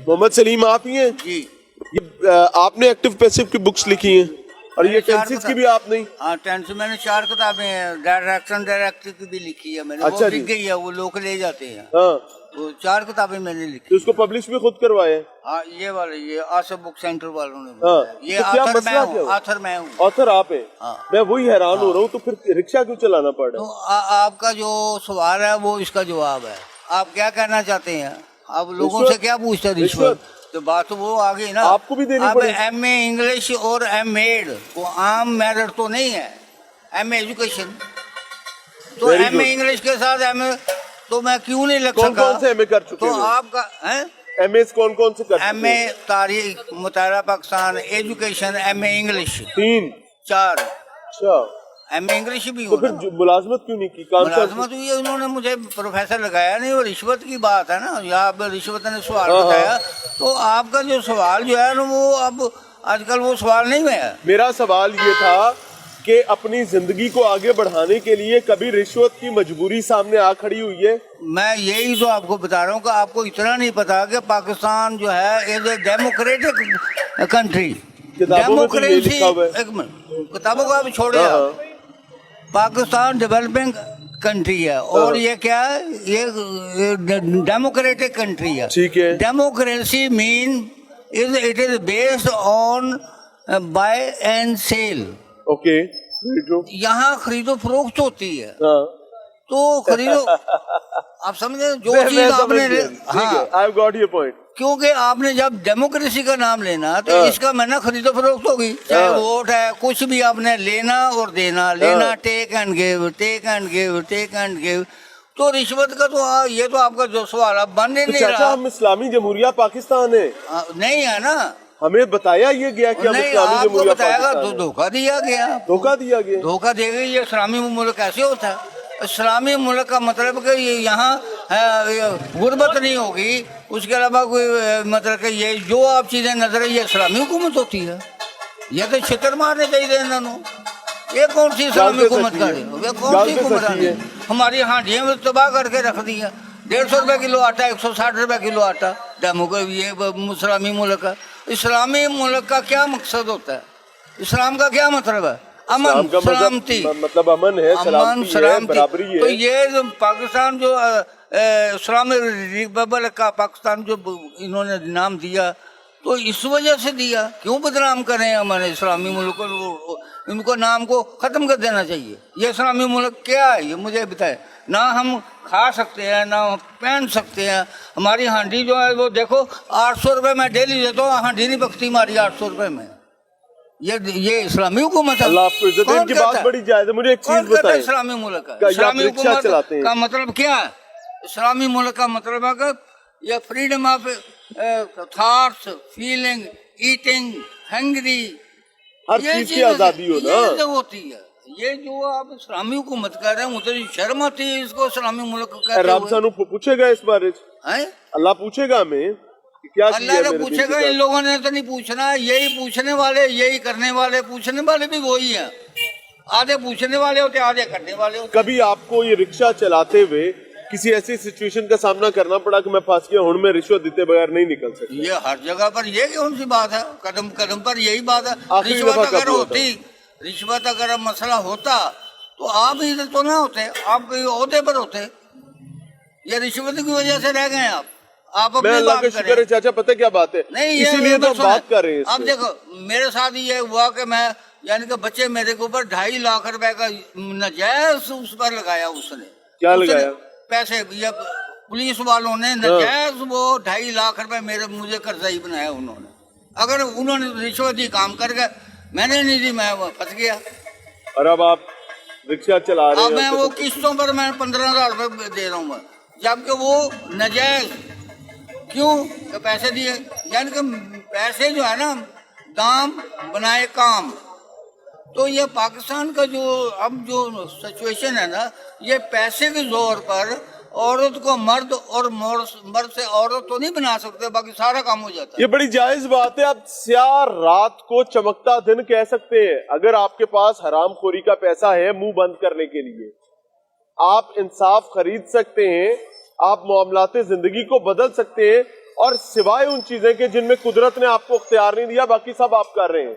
मोहम्मद सलीम आप ही हैं जी। ये आपने एक्टिव पैसिव की बुक्स लिखी हैं और ये टेंसेस की भी आपने? हाँ, टेंस मैंने 4 किताबें डायरेक्शन डायरेक्टिव की भी लिखी है मैंने। अच्छा वो जी। बिक गई है, वो लोग ले जाते हैं। हाँ, वो 4 किताबें मैंने लिखी। तो उसको पब्लिश भी खुद करवाए? हाँ, ये वाले ये आसफ बुक सेंटर वालों ने। हाँ, ये तो क्या ऑथर मसला मैं क्या हूँ, हुआ? ऑथर मैं हूँ। ऑथर आप हैं? हाँ। मैं वही हैरान हो रहा हूँ, तो फिर रिक्शा क्यों चलाना पड़ तो रहा है? आपका जो सवाल है वो इसका जवाब है। आप क्या कहना चाहते हैं? आप लोगों रिश्वत? से क्या पूछते हैं? रिश्वत? तो बात तो वो आ गई ना। आपको भी देनी अब पड़ेगी। एमए इंग्लिश और एमएड वो आम मेरिट तो नहीं है। एमए एजुकेशन तो Very एमए good. इंग्लिश के साथ एमए तो मैं क्यों नहीं लग कौन सका? कौन से एमए कर चुके तो हो? आपका है एमए कौन कौन से कर चुके एमए हैं? तारीख मुतारा पाकिस्तान एजुकेशन एमए इंग्लिश 3। 4 अच्छा, एमए इंग्लिश भी तो हो फिर ना। मुलाजमत क्यों नहीं की? कौन सा? मुलाजमत हुई है, उन्होंने मुझे प्रोफेसर लगाया नहीं। और रिश्वत की बात है ना, यहाँ पे रिश्वत ने सवाल हाँ, हाँ। बताया। तो आपका जो सवाल जो है ना वो अब आजकल वो सवाल नहीं है। मेरा सवाल ये था कि अपनी जिंदगी को आगे बढ़ाने के लिए कभी रिश्वत की मजबूरी सामने आ खड़ी हुई है? मैं यही तो आपको बता रहा हूँ कि आपको इतना नहीं पता कि पाकिस्तान जो है इज ए डेमोक्रेटिक कंट्री। किताबों में तो ये लिखा हुआ है। एक मिनट, किताबों को आप छोड़े हाँ, आप। पाकिस्तान डेवलपिंग कंट्री है और ये क्या है? ये डेमोक्रेटिक कंट्री है। ठीक है। Democracy mean it is based on buy and sell. Okay, very true. यहाँ खरीदो फरोख्त होती है। हाँ, तो खरीदो आप समझे जो मैं चीज समझ आपने गया। ठीक है, हाँ, I've got your point. क्योंकि आपने जब डेमोक्रेसी का नाम लेना तो हाँ। इसका मैंने खरीदो फरोख्त होगी। चाहे हाँ। वोट है, कुछ भी आपने लेना और देना, लेना हाँ। Take and give, take and give, take and give. तो रिश्वत का तो ये तो आपका जो सवाल अब बन ही तो नहीं चाचा रहा। हम इस्लामी जमहूरिया पाकिस्तान है, नहीं है ना। हमें बताया ये गया कि हम नहीं, इस्लामी आपको जमहूरिया बताएगा पाकिस्तान तो है। धोखा दिया गया। धोखा दिया गया। धोखा देगा। ये इस्लामी मुल्क कैसे होता है? इस्लामी मुल्क का मतलब कि ये यहाँ गुर्बत नहीं होगी, उसके अलावा कोई मतलब कि ये जो आप चीजें नजर है ये इस्लामी हुकूमत होती है। ये तो छितर मारने चाहिए इन्होंने। ये कौन सी इस्लामी हुकूमत का है? ये कौन सी हुकूमत है? हमारी हांडियां में तबाह करके रख दी है। 150 रुपए किलो आटा, 160 रुपए किलो आटा। ये इस्लामी मुल्क का। इस्लामी मुल्क का क्या मकसद होता है? इस्लाम का क्या मतलब है? अमन सलामती, मतलब अमन है, अमन सलामती, बराबरी है। तो ये जो पाकिस्तान जो इस्लामिक रिपब्लिक का पाकिस्तान जो इन्होंने नाम दिया तो इस वजह से दिया। क्यों बदनाम करें हमारे इस्लामी मुल्क को? इनको नाम को खत्म कर देना चाहिए। ये इस्लामी मुल्क क्या है ये मुझे बताए। ना हम खा सकते हैं ना हम पहन सकते हैं। हमारी हांडी जो है वो देखो 800 रुपये में डेली देता हूँ, हांडी नहीं पकती हमारी 800 रुपये में। ये इस्लामी हुकूमत है। अल्लाह आपको इज्जत दे। इनकी बात बड़ी जायज है। मुझे एक चीज बताएं, इस्लामी मुल्क क्या का ये इस्लामी आप रिक्शा चलाते हैं? हुकूमत का मतलब क्या है? इस्लामी मुल्क का मतलब है कि ये freedom of thoughts, feeling, eating, hungry, हर चीज की आजादी हो ना। ये जो होती है, ये जो आप इस्लामी हुकूमत कर रहे हैं मुझे शर्म आती है इसको इस्लामी मुल्क कहते रब हुए। सानू पूछेगा इस बारे? हैं? अल्लाह पूछेगा हमें कि क्या किया अल्लाह ने मेरे पूछेगा। दिन के इन लोगों ने तो नहीं पूछना। यही पूछने वाले, यही करने वाले, पूछने वाले भी वही हैं। आधे पूछने वाले होते, आधे करने वाले होते। कभी आपको ये रिक्शा चलाते हुए किसी ऐसी सिचुएशन का सामना करना पड़ा कि मैं फंस गया, हुण में रिश्वत देते बगैर नहीं निकल सकता? ये हर जगह पर ये कौन सी बात है? कदम कदम पर यही बात है। आखिरी रिश्वत दफा अगर कब हुआ होती, रिश्वत अगर मसला होता तो आप इधर तो ना होते, आप कहीं ओहदे पर होते। ये रिश्वत की वजह से रह गए आप मैं अपनी अल्लाह बात का शुक्र है करें। चाचा, पता क्या बात है, नहीं, इसीलिए तो हम बात कर रहे हैं इस अब पे। देखो मेरे साथ ये हुआ कि मैं यानी कि बच्चे मेरे के ऊपर 2.5 लाख रुपए का नजायज उस पर लगाया। उसने क्या उसने लगाया? पैसे ये पुलिस वालों ने नजायज वो 2.5 लाख रुपए मुझे कर्जाई बनाया उन्होंने। अगर उन्होंने रिश्वत दी काम कर गए, मैंने नहीं दी, मैं फंस गया। और अब आप रिक्शा चला रहे अब मैं हैं वो किस्तों पर मैं 15,000 रुपए दे रहा हूँ, जबकि वो नजायज क्यों कि पैसे दिए। यानी कि पैसे जो है ना दाम बनाए काम। तो ये पाकिस्तान का जो अब जो सिचुएशन है ना, ये पैसे के जोर पर औरत को मर्द और मर्द से औरत तो नहीं बना सकते, बाकी सारा काम हो जाता है। ये बड़ी जायज बात है। आप स्याह रात को चमकता दिन कह सकते हैं। अगर आपके पास हराम खोरी का पैसा है मुंह बंद करने के लिए, आप इंसाफ खरीद सकते हैं, आप मामलाते जिंदगी को बदल सकते हैं, اور سوائے ان چیزیں کہ جن میں قدرت نے آپ کو اختیار نہیں دیا باقی سب آپ کر رہے ہیں.